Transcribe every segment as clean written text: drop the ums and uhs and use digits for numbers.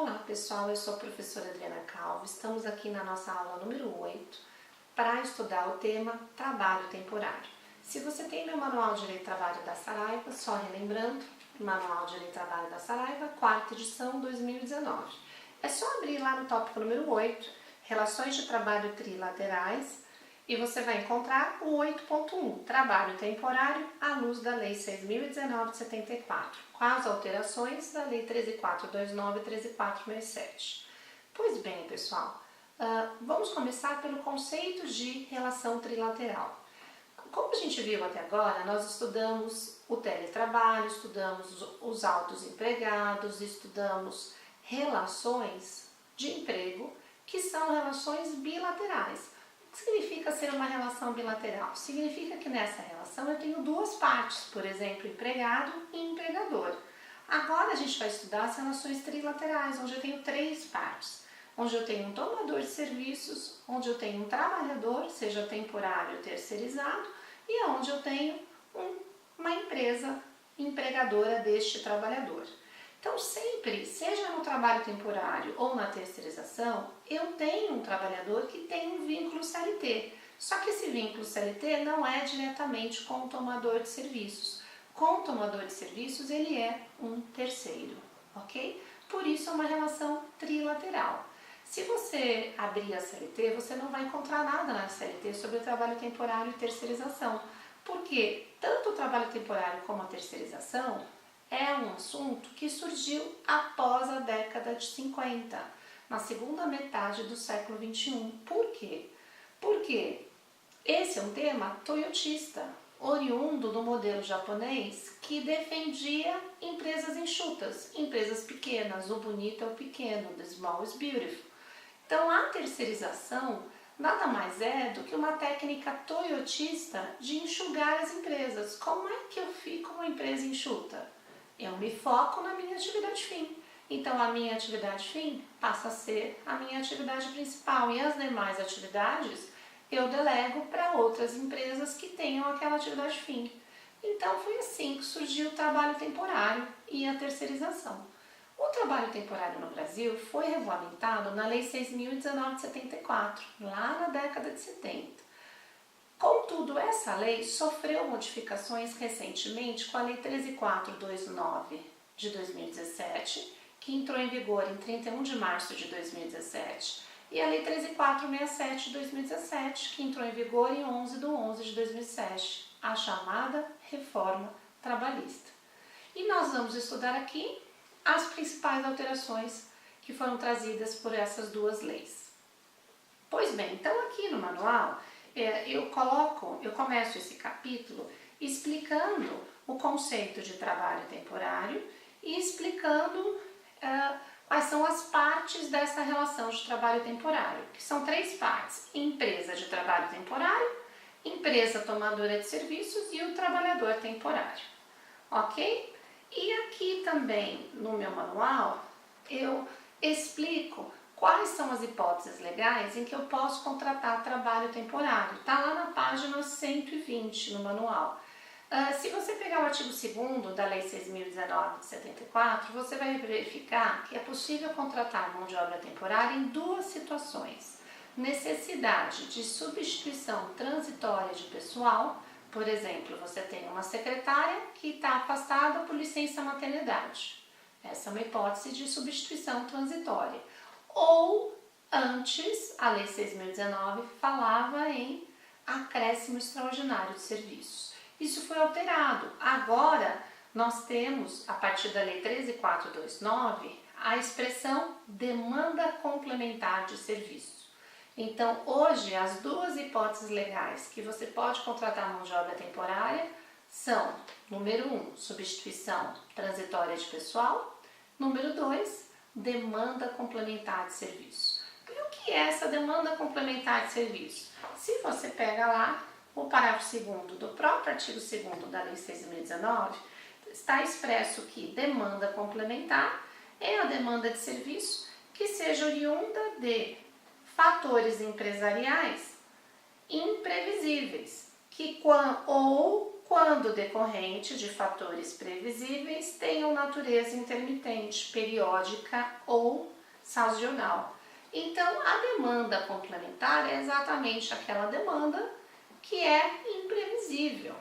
Olá pessoal, eu sou a professora Adriana Calvo, estamos aqui na nossa aula número 8 para estudar o tema trabalho temporário. Se você tem meu manual de Lei e Trabalho da Saraiva, só relembrando, manual de Lei e Trabalho da Saraiva, 4ª edição 2019. É só abrir lá no tópico número 8, Relações de Trabalho Trilaterais, e você vai encontrar o 8.1, Trabalho Temporário à luz da Lei 6.019 de 74, com as alterações da Lei 13.429 e 13.467. Pois bem, pessoal, vamos começar pelo conceito de relação trilateral. Como a gente viu até agora, nós estudamos o teletrabalho, estudamos os autoempregados, estudamos relações de emprego que são relações bilaterais. O que significa ser uma relação bilateral? Significa que nessa relação eu tenho duas partes, por exemplo, empregado e empregador. Agora a gente vai estudar as relações trilaterais, onde eu tenho três partes. Onde eu tenho um tomador de serviços, onde eu tenho um trabalhador, seja temporário ou terceirizado, e onde eu tenho uma empresa empregadora deste trabalhador. Então sempre, seja no trabalho temporário ou na terceirização, eu tenho um trabalhador que tem um vínculo CLT. Só que esse vínculo CLT não é diretamente com o tomador de serviços. Com o tomador de serviços ele é um terceiro, ok? Por isso é uma relação trilateral. Se você abrir a CLT, você não vai encontrar nada na CLT sobre o trabalho temporário e terceirização, porque tanto o trabalho temporário como a terceirização é um assunto que surgiu após a década de 50, na segunda metade do século XXI. Por quê? Porque esse é um tema toyotista, oriundo do modelo japonês que defendia empresas enxutas, empresas pequenas, o bonito é o pequeno, the small is beautiful. Então a terceirização nada mais é do que uma técnica toyotista de enxugar as empresas. Como é que eu fico uma empresa enxuta? Eu me foco na minha atividade fim. Então a minha atividade fim passa a ser a minha atividade principal e as demais atividades eu delego para outras empresas que tenham aquela atividade fim. Então foi assim que surgiu o trabalho temporário e a terceirização. O trabalho temporário no Brasil foi regulamentado na Lei 6.019 de 74, lá na década de 70. Contudo, essa lei sofreu modificações recentemente com a Lei 13.429 de 2017, que entrou em vigor em 31 de março de 2017, e a Lei 13.467 de 2017, que entrou em vigor em 11/11 de 2007, a chamada Reforma Trabalhista. E nós vamos estudar aqui as principais alterações que foram trazidas por essas duas leis. Pois bem, então aqui no manual eu começo esse capítulo explicando o conceito de trabalho temporário e explicando quais são as partes dessa relação de trabalho temporário, que são três partes: empresa de trabalho temporário, empresa tomadora de serviços e o trabalhador temporário, ok? E aqui também no meu manual eu explico quais são as hipóteses legais em que eu posso contratar trabalho temporário. Está lá na página 120 no manual. Se você pegar o artigo 2º da Lei 6.019 de 74, você vai verificar que é possível contratar mão de obra temporária em duas situações: necessidade de substituição transitória de pessoal. Por exemplo, você tem uma secretária que está afastada por licença maternidade. Essa é uma hipótese de substituição transitória. Ou, antes, a Lei 6.019 falava em acréscimo extraordinário de serviços. Isso foi alterado. Agora, nós temos, a partir da Lei 13.429, a expressão demanda complementar de serviço. Então, hoje, as duas hipóteses legais que você pode contratar mão de obra temporária são: número 1, substituição transitória de pessoal; número 2, demanda complementar de serviço. E o que é essa demanda complementar de serviço? Se você pega lá o parágrafo 2º do próprio artigo 2º da Lei 6.019, está expresso que demanda complementar é a demanda de serviço que seja oriunda de fatores empresariais imprevisíveis, ou quando decorrente de fatores previsíveis tenham natureza intermitente, periódica ou sazonal. Então, a demanda complementar é exatamente aquela demanda que é imprevisível.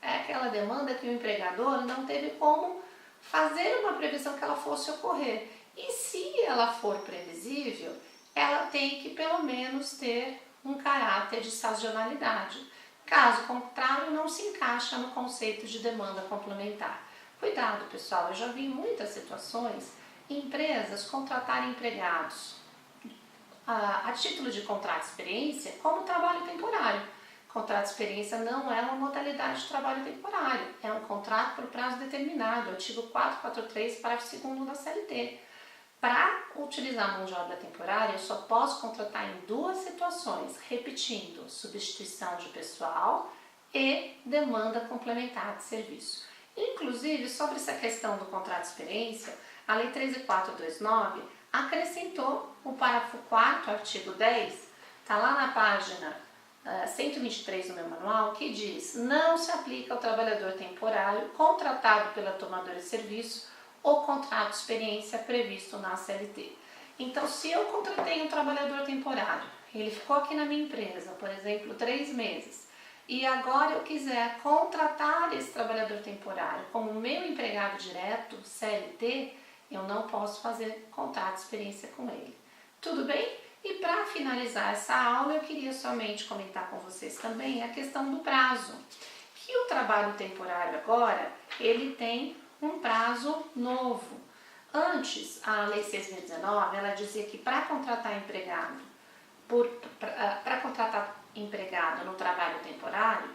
É aquela demanda que o empregador não teve como fazer uma previsão que ela fosse ocorrer. E se ela for previsível, ela tem que pelo menos ter um caráter de sazonalidade. Caso contrário, não se encaixa no conceito de demanda complementar. Cuidado, pessoal, eu já vi em muitas situações empresas contratarem empregados a título de contrato de experiência como trabalho temporário. Contrato de experiência não é uma modalidade de trabalho temporário, é um contrato por prazo determinado, artigo 443, parágrafo 2º da CLT. Para utilizar mão de obra temporária, eu só posso contratar em duas situações, repetindo, substituição de pessoal e demanda complementar de serviço. Inclusive, sobre essa questão do contrato de experiência, a Lei 13.429 acrescentou o parágrafo 4º, artigo 10, está lá na página 123 do meu manual, que diz: não se aplica ao trabalhador temporário contratado pela tomadora de serviço ou contrato de experiência previsto na CLT. Então, se eu contratei um trabalhador temporário, ele ficou aqui na minha empresa, por exemplo, 3 meses, e agora eu quiser contratar esse trabalhador temporário como meu empregado direto, CLT, eu não posso fazer contrato de experiência com ele. Tudo bem? E para finalizar essa aula, eu queria somente comentar com vocês também a questão do prazo. Que o trabalho temporário agora, ele tem um prazo novo. Antes, a Lei 6.019, ela dizia que para contratar empregado no trabalho temporário,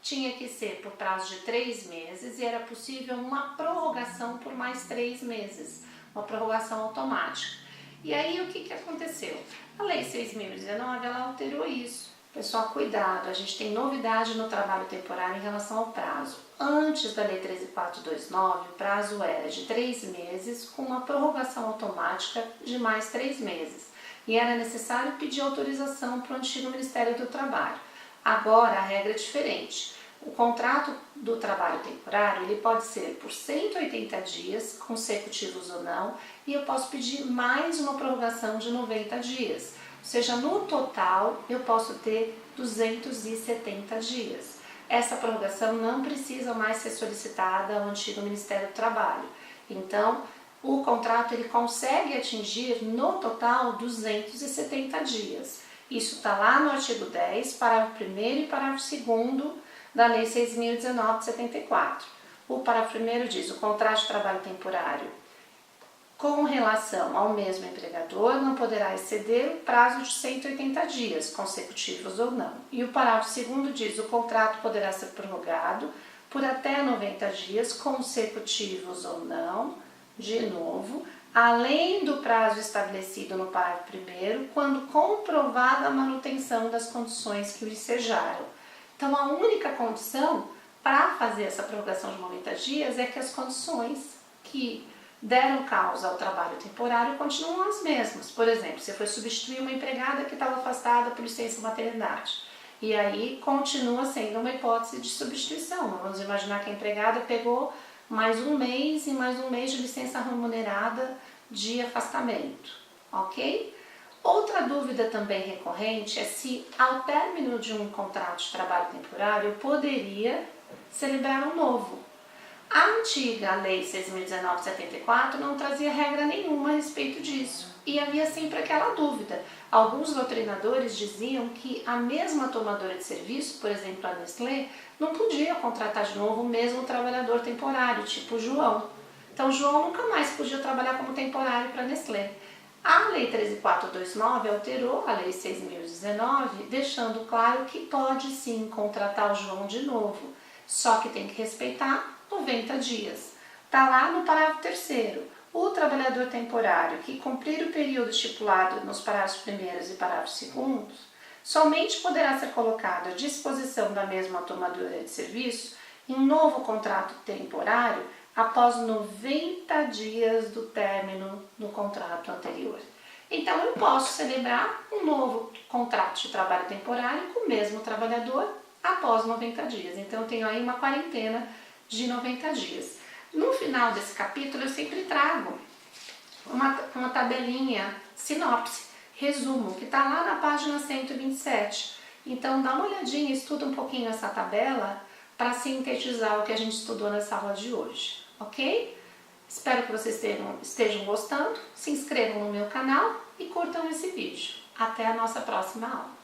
tinha que ser por prazo de 3 meses e era possível uma prorrogação por mais 3 meses, uma prorrogação automática. E aí o que aconteceu? A Lei 6.019, ela alterou isso. Pessoal, cuidado, a gente tem novidade no trabalho temporário em relação ao prazo. Antes da Lei 13.429, o prazo era de 3 meses com uma prorrogação automática de mais 3 meses. E era necessário pedir autorização para o antigo Ministério do Trabalho. Agora a regra é diferente. O contrato do trabalho temporário ele pode ser por 180 dias, consecutivos ou não, e eu posso pedir mais uma prorrogação de 90 dias. Ou seja, no total eu posso ter 270 dias. Essa prorrogação não precisa mais ser solicitada ao antigo Ministério do Trabalho. Então, o contrato ele consegue atingir no total 270 dias. Isso está lá no artigo 10, parágrafo 1º e parágrafo 2º da Lei 6.019 de 74. O parágrafo 1º diz: o contrato de trabalho temporário com relação ao mesmo empregador não poderá exceder o prazo de 180 dias, consecutivos ou não. E o parágrafo 2º diz: o contrato poderá ser prorrogado por até 90 dias, consecutivos ou não, de novo, além do prazo estabelecido no parágrafo 1º, quando comprovada a manutenção das condições que o ensejaram. Então, a única condição para fazer essa prorrogação de 90 dias é que as condições que deram causa ao trabalho temporário continuam as mesmas. Por exemplo, você foi substituir uma empregada que estava afastada por licença maternidade. E aí continua sendo uma hipótese de substituição. Vamos imaginar que a empregada pegou mais um mês e mais um mês de licença remunerada de afastamento, ok? Outra dúvida também recorrente é se, ao término de um contrato de trabalho temporário, eu poderia celebrar um novo. A antiga Lei 6.019 de 74 não trazia regra nenhuma a respeito disso. E havia sempre aquela dúvida. Alguns doutrinadores diziam que a mesma tomadora de serviço, por exemplo a Nestlé, não podia contratar de novo o mesmo trabalhador temporário, tipo o João. Então o João nunca mais podia trabalhar como temporário para a Nestlé. A Lei 13.429 alterou a Lei 6.019, deixando claro que pode sim contratar o João de novo, só que tem que respeitar 90 dias. Está lá no parágrafo 3º. O trabalhador temporário que cumprir o período estipulado nos parágrafos 1º e parágrafos 2º, somente poderá ser colocado à disposição da mesma tomadora de serviço em um novo contrato temporário após 90 dias do término do contrato anterior. Então, eu posso celebrar um novo contrato de trabalho temporário com o mesmo trabalhador após 90 dias. Então eu tenho aí uma quarentena de 90 dias. No final desse capítulo eu sempre trago uma tabelinha, sinopse, resumo, que está lá na página 127. Então dá uma olhadinha, estuda um pouquinho essa tabela para sintetizar o que a gente estudou nessa aula de hoje, ok? Espero que vocês estejam gostando, se inscrevam no meu canal e curtam esse vídeo. Até a nossa próxima aula.